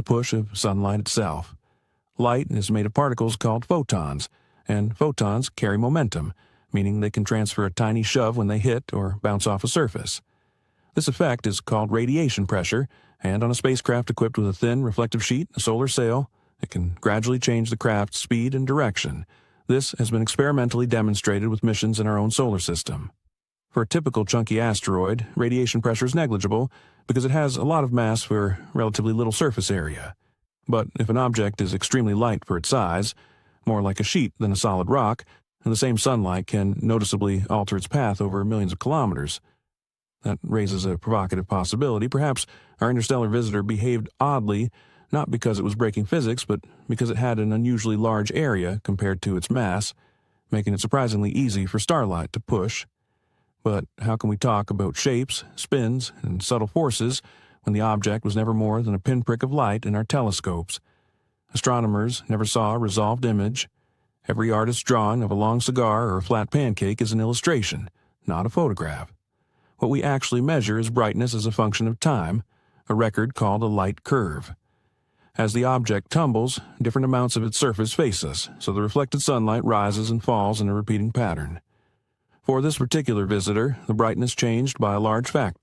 push of sunlight itself. Light is made of particles called photons, and photons carry momentum, meaning they can transfer a tiny shove when they hit or bounce off a surface. This effect is called radiation pressure, and on a spacecraft equipped with a thin reflective sheet, a solar sail, it can gradually change the craft's speed and direction. This has been experimentally demonstrated with missions in our own solar system. For a typical chunky asteroid, radiation pressure is negligible because it has a lot of mass for relatively little surface area. But if an object is extremely light for its size, more like a sheet than a solid rock, and the same sunlight can noticeably alter its path over millions of kilometers. That raises a provocative possibility. Perhaps our interstellar visitor behaved oddly, not because it was breaking physics, but because it had an unusually large area compared to its mass, making it surprisingly easy for starlight to push. But how can we talk about shapes, spins, and subtle forces when the object was never more than a pinprick of light in our telescopes? Astronomers never saw a resolved image. Every artist's drawing of a long cigar or a flat pancake is an illustration, not a photograph. What we actually measure is brightness as a function of time, a record called a light curve. As the object tumbles, different amounts of its surface face us, so the reflected sunlight rises and falls in a repeating pattern. For this particular visitor, the brightness changed by a large factor.